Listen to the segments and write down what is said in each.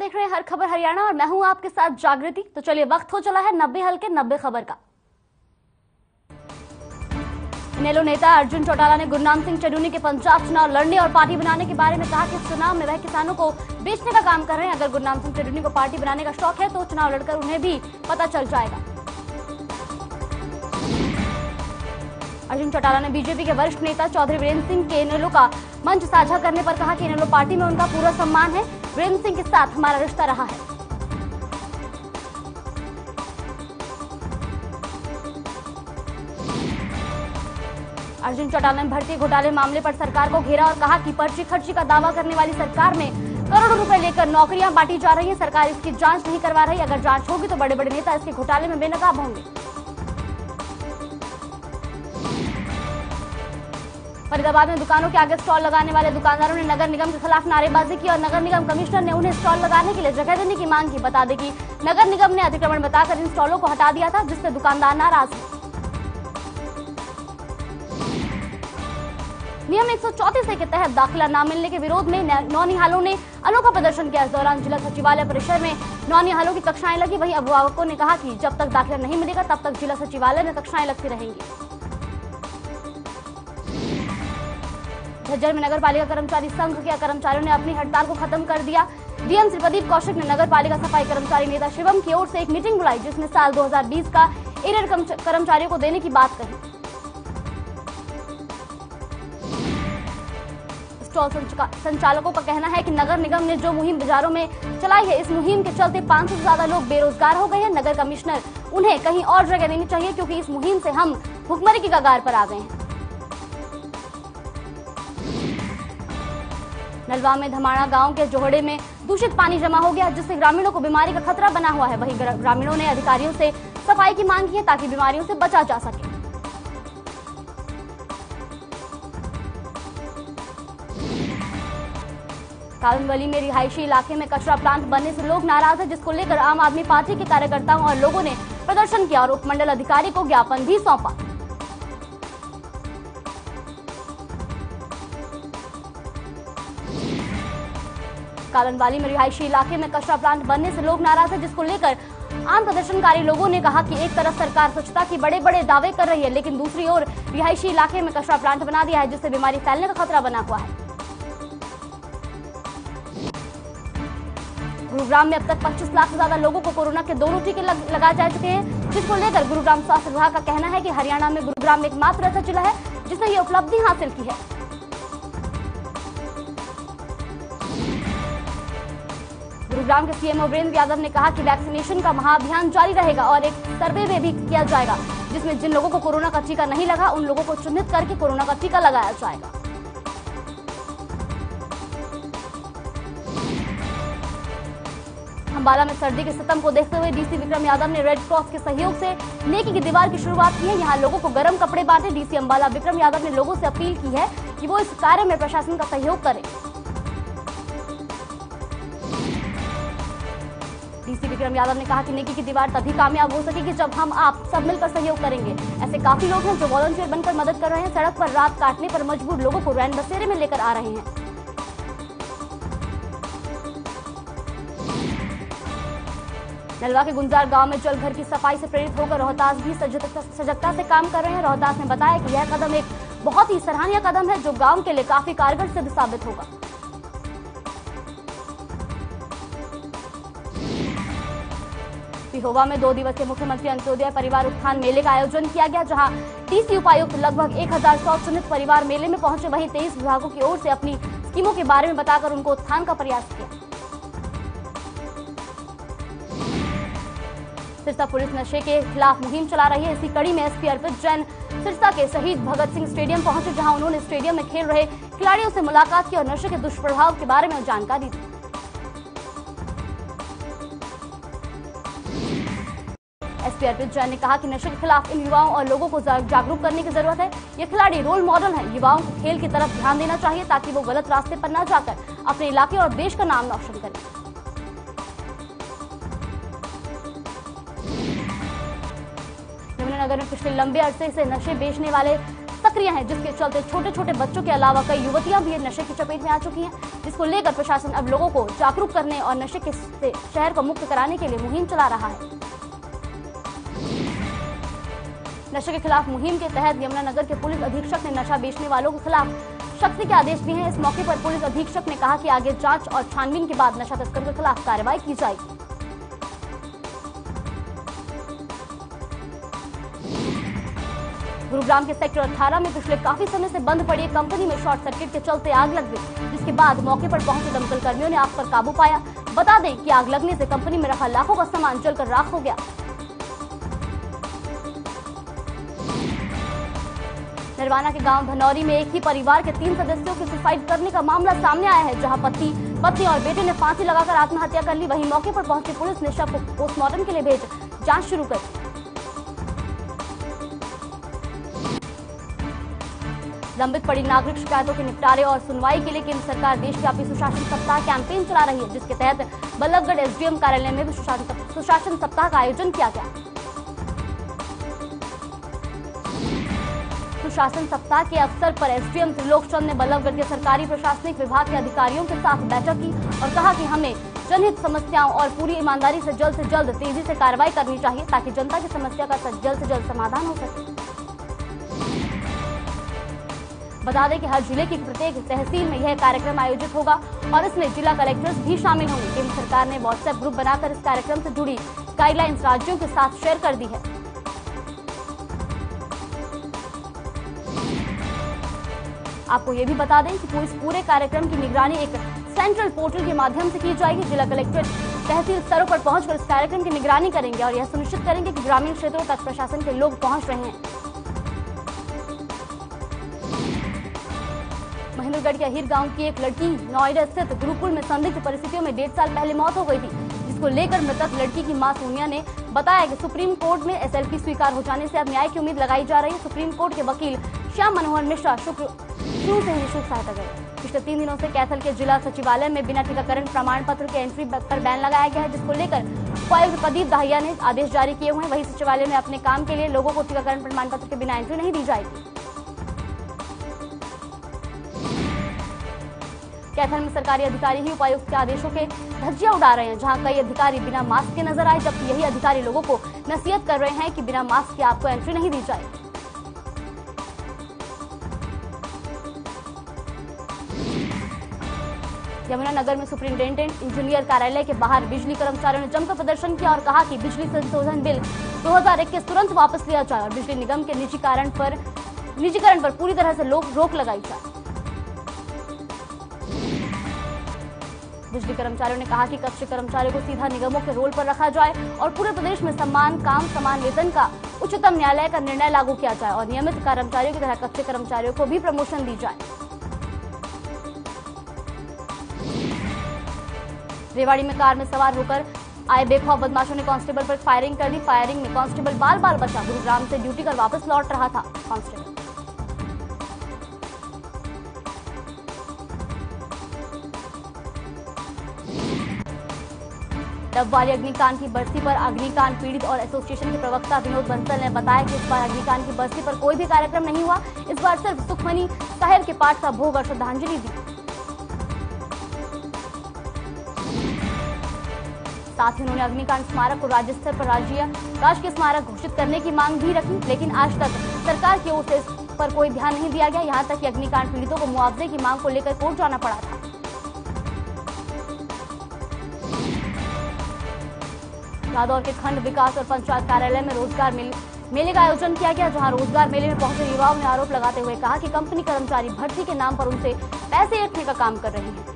देख रहे हैं हर खबर हरियाणा और मैं हूं आपके साथ जागृति। तो चलिए वक्त हो चला है 90 हल्के 90 खबर का। इनेलो नेता अर्जुन चौटाला ने गुरनाम सिंह चडूनी के पंजाब चुनाव लड़ने और पार्टी बनाने के बारे में कहा कि इस चुनाव में वह किसानों को बेचने का काम कर रहे हैं। अगर गुरनाम सिंह चडूनी को पार्टी बनाने का शौक है तो चुनाव लड़कर उन्हें भी पता चल जाएगा। अर्जुन चौटाला ने बीजेपी के वरिष्ठ नेता चौधरी वीरेंद्र सिंह के इनेलो का मंच साझा करने पर कहा कि इनेलो पार्टी में उनका पूरा सम्मान है। वीरेंद्र सिंह के साथ हमारा रिश्ता रहा है। अर्जुन चौटाला ने भर्ती घोटाले मामले पर सरकार को घेरा और कहा कि पर्ची खर्ची का दावा करने वाली सरकार में करोड़ों रुपए लेकर नौकरियां बांटी जा रही है। सरकार इसकी जांच नहीं करवा रही। अगर जांच होगी तो बड़े बड़े नेता इसके घोटाले में बेनकाब होंगे। फरीदाबाद में दुकानों के आगे स्टॉल लगाने वाले दुकानदारों ने नगर निगम के खिलाफ नारेबाजी की और नगर निगम कमिश्नर ने उन्हें स्टॉल लगाने के लिए जगह देने की मांग की। बता दें कि नगर निगम ने अतिक्रमण बताकर इन स्टॉलों को हटा दिया था, जिससे दुकानदार नाराज हैं। नियम 134 के तहत दाखिला न मिलने के विरोध में नौनिहालों ने अनोखा प्रदर्शन किया। इस दौरान जिला सचिवालय परिसर में नौनिहालों की कक्षाएं लगी। वहीं अभिभावकों ने कहा कि जब तक दाखिला नहीं मिलेगा तब तक जिला सचिवालय में कक्षाएं लगती रहेंगी। झज्जर में नगर पालिका कर्मचारी संघ के कर्मचारियों ने अपनी हड़ताल को खत्म कर दिया। डीएम श्री प्रदीप कौशिक ने नगर पालिका सफाई कर्मचारी नेता शिवम की ओर से एक मीटिंग बुलाई, जिसमें साल 2020 का एरियर कर्मचारियों को देने की बात कही। स्टॉल संचालकों का कहना है कि नगर निगम ने जो मुहिम बाजारों में चलाई है, इस मुहिम के चलते 500 से ज्यादा लोग बेरोजगार हो गए हैं। नगर कमिश्नर उन्हें कहीं और जगह देनी चाहिए, क्योंकि इस मुहिम से हम भुखमरी की कगार पर आ गए हैं। नलवा में धमाड़ा गांव के जोहड़े में दूषित पानी जमा हो गया, जिससे ग्रामीणों को बीमारी का खतरा बना हुआ है। वहीं ग्रामीणों ने अधिकारियों से सफाई की मांग की है ताकि बीमारियों से बचा जा सके। कालनवली में रिहायशी इलाके में कचरा प्लांट बनने से लोग नाराज हैं, जिसको लेकर आम आदमी पार्टी के कार्यकर्ताओं और लोगों ने प्रदर्शन किया और उपमंडल अधिकारी को ज्ञापन भी सौंपा। कालनवाली में रिहायशी इलाके में कचरा प्लांट बनने से लोग नाराज हैं, जिसको लेकर आम प्रदर्शनकारी लोगों ने कहा कि एक तरफ सरकार स्वच्छता की बड़े बड़े दावे कर रही है, लेकिन दूसरी ओर रिहायशी इलाके में कचरा प्लांट बना दिया है, जिससे बीमारी फैलने का खतरा बना हुआ है। गुरुग्राम में अब तक 25 लाख से ज्यादा लोगों को कोरोना के दोनों टीके लगाए जा चुके हैं, जिसको लेकर गुरुग्राम स्वास्थ्य विभाग का कहना है कि हरियाणा में गुरुग्राम एकमात्र ऐसा जिला है जिसने ये उपलब्धि हासिल की है। गुरुग्राम के सीएम वीरेंद्र यादव ने कहा कि वैक्सीनेशन का महाअभियान जारी रहेगा और एक सर्वे में भी किया जाएगा, जिसमें जिन लोगों को कोरोना का टीका नहीं लगा उन लोगों को चिन्हित करके कोरोना का टीका लगाया जाएगा। अंबाला में सर्दी के सितम को देखते हुए डीसी विक्रम यादव ने रेड क्रॉस के सहयोग से नेकी की दीवार की शुरुआत की है। यहां लोगों को गर्म कपड़े बांटे। डीसी अंबाला विक्रम यादव ने लोगों से अपील की है कि वो इस कार्य में प्रशासन का सहयोग करें। डीसी विक्रम यादव ने कहा कि नेकी की दीवार तभी कामयाब हो सकेगी जब हम आप सब मिलकर सहयोग करेंगे। ऐसे काफी लोग हैं जो वॉलंटियर बनकर मदद कर रहे हैं। सड़क पर रात काटने पर मजबूर लोगों को रैन बसेरे में लेकर आ रहे हैं। नलवा के गुंजार गांव में जलघर की सफाई से प्रेरित होकर रोहतास भी सजगता से काम कर रहे हैं। रोहतास ने बताया कि यह कदम एक बहुत ही सराहनीय कदम है, जो गांव के लिए काफी कारगर सिद्ध साबित होगा। पिहोवा में 2 दिवसीय मुख्यमंत्री अंत्योदय परिवार उत्थान मेले का आयोजन किया गया, जहां डीसी उपायुक्त लगभग 1100 चुनित परिवार मेले में पहुंचे। वहीं 23 विभागों की ओर से अपनी स्कीमों के बारे में बताकर उनको उत्थान का प्रयास किया। सिरसा पुलिस नशे के खिलाफ मुहिम चला रही है। इसी कड़ी में एसपी अर्पित जैन सिरसा के शहीद भगत सिंह स्टेडियम पहुंचे, जहां उन्होंने स्टेडियम में खेल रहे खिलाड़ियों से मुलाकात की और नशे के दुष्प्रभाव के बारे में जानकारी दी। एसपी अर्पित जैन ने कहा कि नशे के खिलाफ इन युवाओं और लोगों को जागरूक करने की जरूरत है। ये खिलाड़ी रोल मॉडल हैं। युवाओं को खेल की तरफ ध्यान देना चाहिए ताकि वो गलत रास्ते पर न जाकर अपने इलाके और देश का नाम रोशन करें। यमुनानगर में पिछले लंबे अरसे से नशे बेचने वाले सक्रिय हैं, जिसके चलते छोटे छोटे बच्चों के अलावा कई युवतियां भी नशे की चपेट में आ चुकी हैं, जिसको लेकर प्रशासन अब लोगों को जागरूक करने और नशे से शहर को मुक्त कराने के लिए मुहिम चला रहा है। नशे के खिलाफ मुहिम के तहत यमुनानगर के पुलिस अधीक्षक ने नशा बेचने वालों के खिलाफ सख्ती के आदेश दिए हैं। इस मौके पर पुलिस अधीक्षक ने कहा कि आगे जांच और छानबीन के बाद नशा तस्कर के खिलाफ कार्रवाई की जाएगी। गुरुग्राम के सेक्टर 18 में पिछले काफी समय से बंद पड़ी एक कंपनी में शॉर्ट सर्किट के चलते आग लग गई, जिसके बाद मौके पर पहुंचे दमकल कर्मियों ने आग पर काबू पाया। बता दें कि आग लगने से कंपनी में रखा लाखों का सामान जलकर राख हो गया। निर्वाणा के गांव धनौरी में एक ही परिवार के 3 सदस्यों के सुसाइड करने का मामला सामने आया है, जहां पत्नी और बेटे ने फांसी लगाकर आत्महत्या कर ली। वहीं मौके पर पहुंची पुलिस ने शव को पोस्टमार्टम के लिए भेज जांच शुरू कर दी। लंबित पड़ी नागरिक शिकायतों के निपटारे और सुनवाई के लिए केंद्र सरकार देशव्यापी सुशासन सप्ताह कैंपेन चला रही है, जिसके तहत बल्लभगढ़ एसडीएम कार्यालय में भी सुशासन सप्ताह का आयोजन किया गया। सुशासन सप्ताह के अवसर पर एसडीएम त्रिलोक चंद ने बल्लभगढ़ के सरकारी प्रशासनिक विभाग के अधिकारियों के साथ बैठक की और कहा कि हमें जनहित समस्याओं और पूरी ईमानदारी से जल्द तेजी से कार्रवाई करनी चाहिए, ताकि जनता की समस्या का जल्द से जल्द समाधान हो सके। बता दें कि हर जिले की प्रत्येक तहसील में यह कार्यक्रम आयोजित होगा और इसमें जिला कलेक्टर्स भी शामिल होंगे। केंद्र सरकार ने व्हाट्सएप ग्रुप बनाकर इस कार्यक्रम से जुड़ी गाइडलाइंस राज्यों के साथ शेयर कर दी है। आपको ये भी बता दें कि इस पूरे कार्यक्रम की निगरानी एक सेंट्रल पोर्टल के माध्यम से की जाएगी। जिला कलेक्टर तहसील स्तरों पर पहुंचकर इस कार्यक्रम की निगरानी करेंगे और यह सुनिश्चित करेंगे कि ग्रामीण क्षेत्रों तक प्रशासन के लोग पहुंच रहे हैं। महेंद्रगढ़ के अहिर गांव की एक लड़की नोएडा स्थित गुरुकुल में संदिग्ध परिस्थितियों में 1.5 साल पहले मौत हो गई थी, जिसको लेकर मृतक लड़की की मां सोनिया ने बताया कि सुप्रीम कोर्ट में एसएलपी स्वीकार हो जाने से अब न्याय की उम्मीद लगाई जा रही है। सुप्रीम कोर्ट के वकील श्याम मनोहर मिश्रा शुरू से ही निःशुल्क सहायता करें। पिछले 3 दिनों से कैथल के जिला सचिवालय में बिना टीकाकरण प्रमाण पत्र के एंट्री पर बैन लगाया गया है, जिसको लेकर उपायुक्त प्रदीप दाहिया ने आदेश जारी किए हुए हैं। वहीं सचिवालय में अपने काम के लिए लोगों को टीकाकरण प्रमाण पत्र के बिना एंट्री नहीं दी जाएगी। कैथल में सरकारी अधिकारी ही उपायुक्त के आदेशों के धज्जियां उड़ा रहे हैं, जहां कई अधिकारी बिना मास्क के नजर आए, जबकि यही अधिकारी लोगों को नसीहत कर रहे हैं कि बिना मास्क के आपको एंट्री नहीं दी जाएगी। यमुनानगर में सुपरिंटेंडेंट इंजीनियर कार्यालय के बाहर बिजली कर्मचारियों ने जमकर प्रदर्शन किया और कहा कि बिजली संशोधन बिल 2021 तुरंत वापस लिया जाए और बिजली निगम के निजीकरण पर पूरी तरह से रोक लगाई जाए। बिजली कर्मचारियों ने कहा कि कच्चे कर्मचारियों को सीधा निगमों के रोल पर रखा जाए और पूरे प्रदेश में समान काम समान वेतन का उच्चतम न्यायालय का निर्णय लागू किया जाए और नियमित कर्मचारियों की तरह कच्चे कर्मचारियों को भी प्रमोशन दी जाए। रेवाड़ी में कार में सवार होकर आए बेखौफ बदमाशों ने कांस्टेबल पर फायरिंग कर दी। फायरिंग में कांस्टेबल बाल बाल बचा। गुरुग्राम से ड्यूटी कर वापस लौट रहा था कांस्टेबल। डबवाली अग्निकांड की बरसी पर अग्निकांड पीड़ित और एसोसिएशन के प्रवक्ता विनोद बंसल ने बताया कि इस बार अग्निकांड की बरसी पर कोई भी कार्यक्रम नहीं हुआ। इस बार सिर्फ सुखमनी साहिब के पाठ का भोग और श्रद्धांजलि दी। साथ ही उन्होंने अग्निकांड स्मारक को राज्य स्तर पर राजकीय स्मारक घोषित करने की मांग भी रखी, लेकिन आज तक सरकार की ओर से इस पर कोई ध्यान नहीं दिया गया। यहां तक कि अग्निकांड पीड़ितों को मुआवजे की मांग को लेकर कोर्ट जाना पड़ा था। रादौर के खंड विकास और पंचायत कार्यालय में रोजगार मेले का आयोजन किया गया, जहां रोजगार मेले में पहुंचे युवाओं ने आरोप लगाते हुए कहा कि कंपनी कर्मचारी भर्ती के नाम पर उनसे पैसे ऐंठने का काम कर रहे हैं।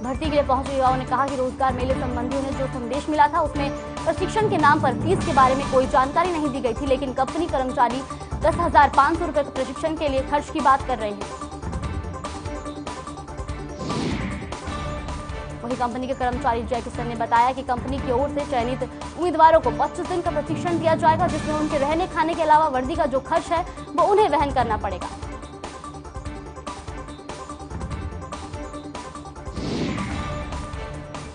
भर्ती के लिए पहुंचे युवाओं ने कहा कि रोजगार मेले संबंधी उन्हें जो संदेश मिला था उसमें प्रशिक्षण के नाम पर फीस के बारे में कोई जानकारी नहीं दी गई थी, लेकिन कंपनी कर्मचारी 10,500 रुपए प्रशिक्षण के लिए खर्च की बात कर रहे हैं। वहीं कंपनी के कर्मचारी जय किशन ने बताया कि कंपनी की ओर से चयनित उम्मीदवारों को 25 दिन का प्रशिक्षण दिया जाएगा, जिसमें उनके रहने खाने के अलावा वर्दी का जो खर्च है वो उन्हें वहन करना पड़ेगा।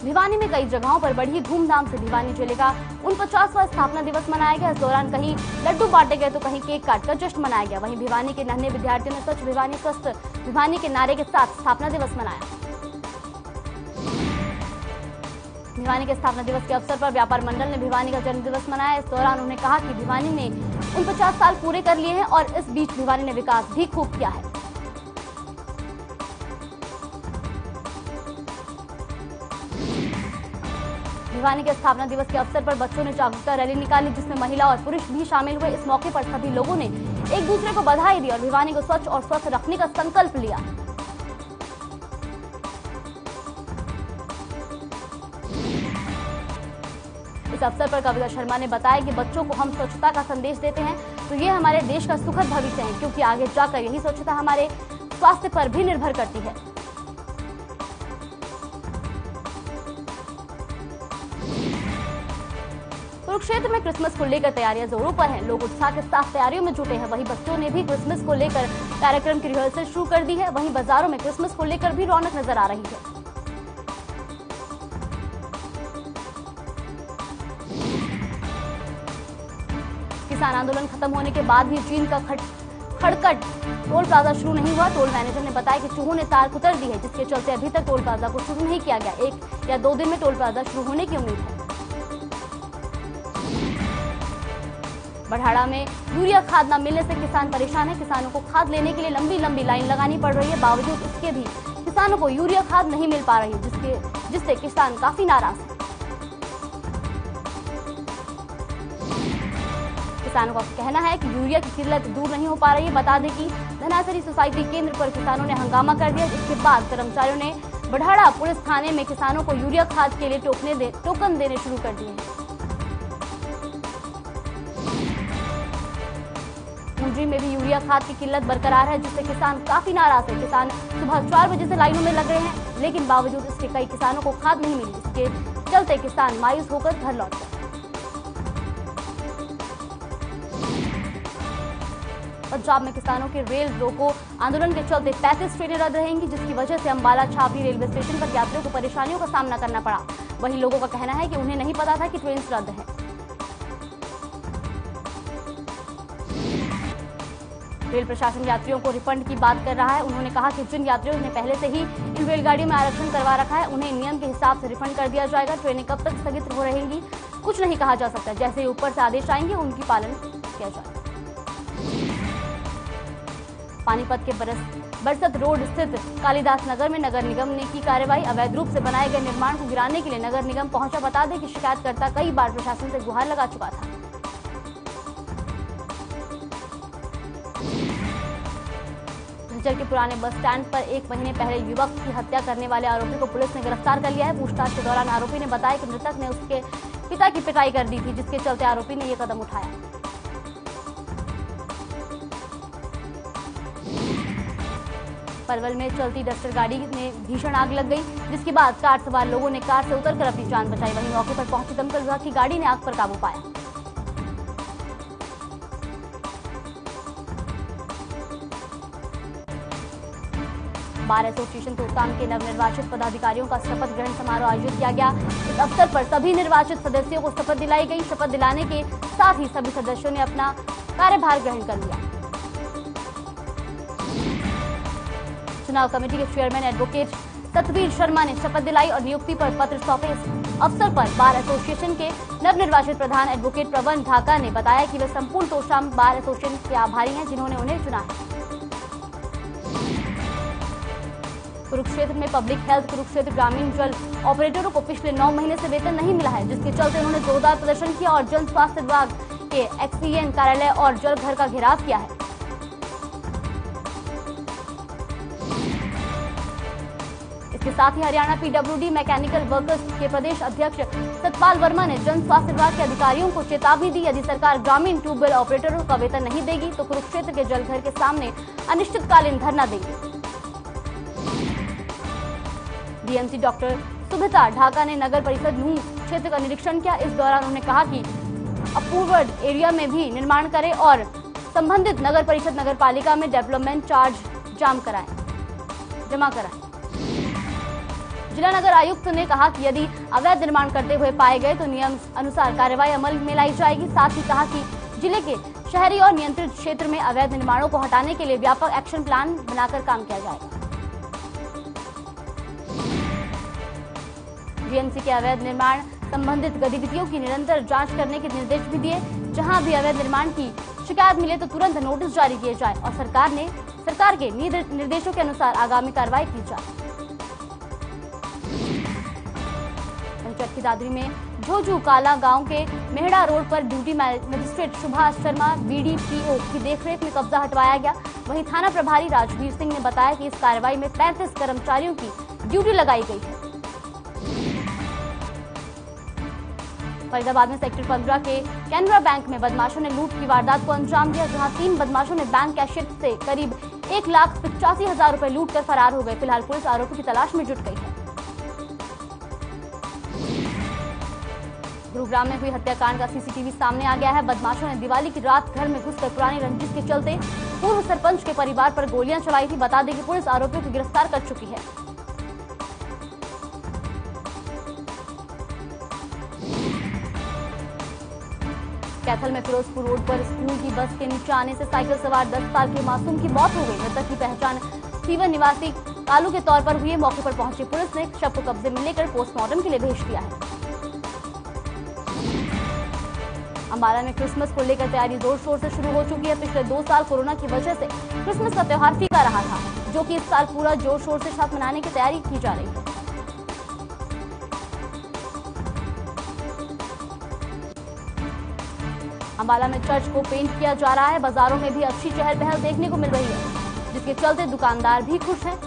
भिवानी में कई जगहों पर बड़ी धूमधाम से भिवानी जिले का 49वां स्थापना दिवस मनाया गया। इस दौरान कहीं लड्डू बांटे गए तो कहीं केक काटकर जश्न मनाया गया। वहीं भिवानी के नन्हे विद्यार्थियों ने स्वच्छ भिवानी स्वस्थ भिवानी के नारे के साथ स्थापना दिवस मनाया। भिवानी के स्थापना दिवस के अवसर पर व्यापार मंडल ने भिवानी का जन्म दिवस मनाया। इस दौरान उन्होंने कहा कि भिवानी ने 49 साल पूरे कर लिए हैं और इस बीच भिवानी ने विकास भी खूब किया है। भिवानी के स्थापना दिवस के अवसर पर बच्चों ने जागरूकता रैली निकाली, जिसमें महिला और पुरुष भी शामिल हुए। इस मौके पर सभी लोगों ने एक दूसरे को बधाई दी और भिवानी को स्वच्छ और स्वस्थ रखने का संकल्प लिया। इस अवसर पर कविता शर्मा ने बताया कि बच्चों को हम स्वच्छता का संदेश देते हैं तो ये हमारे देश का सुखद भविष्य है, क्योंकि आगे जाकर यही स्वच्छता हमारे स्वास्थ्य पर भी निर्भर करती है। कुरुक्षेत्र में क्रिसमस को लेकर तैयारियां जोरों पर हैं। लोग उत्साह के साथ तैयारियों में जुटे हैं। वहीं बच्चों ने भी क्रिसमस को लेकर कार्यक्रम की रिहर्सल शुरू कर दी है। वहीं बाजारों में क्रिसमस को लेकर भी रौनक नजर आ रही है। किसान आंदोलन खत्म होने के बाद भी चीन का खड़कट टोल प्लाजा शुरू नहीं हुआ। टोल मैनेजर ने बताया कि चूहों ने तार कुतर दी है, जिसके चलते अभी तक टोल प्लाजा को शुरू नहीं किया गया। 1 या 2 दिन में टोल प्लाजा शुरू होने की उम्मीद है। बढ़ाड़ा में यूरिया खाद न मिलने से किसान परेशान है। किसानों को खाद लेने के लिए लंबी लंबी लाइन लगानी पड़ रही है। बावजूद इसके भी किसानों को यूरिया खाद नहीं मिल पा रही, जिससे किसान काफी नाराज है। किसानों का कहना है कि यूरिया की किल्लत दूर नहीं हो पा रही है। बता दें कि धनासरी सोसाइटी केंद्र पर किसानों ने हंगामा कर दिया, जिसके बाद कर्मचारियों ने बढ़ाड़ा पुलिस थाने में किसानों को यूरिया खाद के लिए टोकन देने शुरू कर दिए। मुंडरी में भी यूरिया खाद की किल्लत बरकरार है, जिससे किसान काफी नाराज है। किसान सुबह 4 बजे से लाइनों में लग रहे हैं, लेकिन बावजूद इसके कई किसानों को खाद नहीं मिली। इसके चलते किसान मायूस होकर घर लौट गए। पंजाब में किसानों के रेल रोको आंदोलन के चलते 35 ट्रेनें रद्द रहेंगी, जिसकी वजह से अंबाला छावनी रेलवे स्टेशन पर यात्रियों को परेशानियों का सामना करना पड़ा। वहीं लोगों का कहना है कि उन्हें नहीं पता था कि ट्रेन रद्द है। रेल प्रशासन यात्रियों को रिफंड की बात कर रहा है। उन्होंने कहा कि जिन यात्रियों ने पहले से ही इन रेलगाड़ियों में आरक्षण करवा रखा है, उन्हें नियम के हिसाब से रिफंड कर दिया जाएगा। ट्रेनें कब तक स्थगित हो रहेंगी कुछ नहीं कहा जा सकता। जैसे ही ऊपर से आदेश आएंगे उनकी पालन किया जाएगा। पानीपत के बरसत रोड स्थित कालिदास नगर में नगर निगम ने की कार्रवाई। अवैध रूप से बनाए गए निर्माण को गिराने के लिए नगर निगम पहुंचा। बता दें कि शिकायतकर्ता कई बार प्रशासन से गुहार लगा चुका था। झज्जर के पुराने बस स्टैंड पर 1 महीने पहले युवक की हत्या करने वाले आरोपी को पुलिस ने गिरफ्तार कर लिया है। पूछताछ के दौरान आरोपी ने बताया कि मृतक ने उसके पिता की पिटाई कर दी थी, जिसके चलते आरोपी ने यह कदम उठाया। पलवल में चलती डस्टर गाड़ी में भीषण आग लग गई, जिसके बाद कार सवार लोगों ने कार से उतरकर अपनी जान बचाई। वहीं मौके पर पहुंची दमकल विभाग की गाड़ी ने आग पर काबू पाया। बार एसोसिएशन तोशाम के नवनिर्वाचित पदाधिकारियों का शपथ ग्रहण समारोह आयोजित किया गया। इस अवसर पर सभी निर्वाचित सदस्यों को शपथ दिलाई गई। शपथ दिलाने के साथ ही सभी सदस्यों ने अपना कार्यभार ग्रहण कर लिया। चुनाव कमेटी के चेयरमैन एडवोकेट सतवीर शर्मा ने शपथ दिलाई और नियुक्ति पर पत्र सौंपे। इस अवसर पर बार एसोसिएशन के नवनिर्वाचित प्रधान एडवोकेट प्रवन ढाका ने बताया कि वे संपूर्ण तोशाम बार एसोसिएशन के आभारी हैं, जिन्होंने उन्हें चुना है। कुरुक्षेत्र में पब्लिक हेल्थ कुरुक्षेत्र ग्रामीण जल ऑपरेटरों को पिछले 9 महीने से वेतन नहीं मिला है, जिसके चलते उन्होंने जोरदार प्रदर्शन किया और जन स्वास्थ्य विभाग के एक्सीएन कार्यालय और जल घर का घेराव किया है। इसके साथ ही हरियाणा पीडब्ल्यूडी मैकेनिकल वर्कर्स के प्रदेश अध्यक्ष सतपाल वर्मा ने जन स्वास्थ्य विभाग के अधिकारियों को चेतावनी दी, यदि सरकार ग्रामीण ट्यूबवेल ऑपरेटरों का वेतन नहीं देगी तो कुरुक्षेत्र के जलघर के सामने अनिश्चितकालीन धरना देंगे। डीएमसी डॉक्टर सुभिता ढाका ने नगर परिषद नूह क्षेत्र का निरीक्षण किया। इस दौरान उन्होंने कहा कि अप्रूव्ड एरिया में भी निर्माण करें और संबंधित नगर परिषद नगर पालिका में डेवलपमेंट चार्ज जमा कराएं। जिला नगर आयुक्त ने कहा कि यदि अवैध निर्माण करते हुए पाए गए तो नियम अनुसार कार्रवाई अमल में लाई जाएगी। साथ ही कहा कि जिले के शहरी और नियंत्रित क्षेत्र में अवैध निर्माणों को हटाने के लिए व्यापक एक्शन प्लान बनाकर काम किया जाएगा। जीएमसी के अवैध निर्माण संबंधित गतिविधियों की निरंतर जांच करने के निर्देश भी दिए। जहां भी अवैध निर्माण की शिकायत मिले तो तुरंत नोटिस जारी किए जाए और सरकार के निर्देशों के अनुसार आगामी कार्रवाई की जाए। चरखी दादरी में झोझू काला गांव के मेहड़ा रोड पर duty magistrate Subhash Sharma BDPO की देखरेख में कब्जा हटवाया गया। वहीं थाना प्रभारी राजवीर सिंह ने बताया कि इस कार्रवाई में 35 कर्मचारियों की ड्यूटी लगाई गई है। फरीदाबाद में सेक्टर 15 के कैनरा बैंक में बदमाशों ने लूट की वारदात को अंजाम दिया, जहां 3 बदमाशों ने बैंक कैशियर से करीब 1,85,000 रुपए लूट कर फरार हो गए। फिलहाल पुलिस आरोपी की तलाश में जुट गई है। गुरुग्राम में हुई हत्याकांड का सीसीटीवी सामने आ गया है। बदमाशों ने दिवाली की रात घर में घुसकर पुरानी रंजिश के चलते पूर्व सरपंच के परिवार पर गोलियां चलाई थी। बता दें कि पुलिस आरोपियों को गिरफ्तार कर चुकी है। कैथल में फिरोजपुर रोड पर स्कूल की बस के नीचे आने से साइकिल सवार 10 साल के मासूम की मौत हो गई। मृतक की पहचान सीवन निवासी कालू के तौर पर हुई है। मौके पर पहुंची पुलिस ने शव को कब्जे में लेकर पोस्टमार्टम के लिए भेज दिया है। अंबाला में क्रिसमस को लेकर तैयारी जोर शोर से शुरू हो चुकी है। पिछले 2 साल कोरोना की वजह से क्रिसमस का त्योहार फीका रहा था, जो कि इस साल पूरा जोर शोर से साथ मनाने की तैयारी की जा रही है। अंबाला में चर्च को पेंट किया जा रहा है। बाजारों में भी अच्छी चहल पहल देखने को मिल रही है, जिसके चलते दुकानदार भी खुश हैं।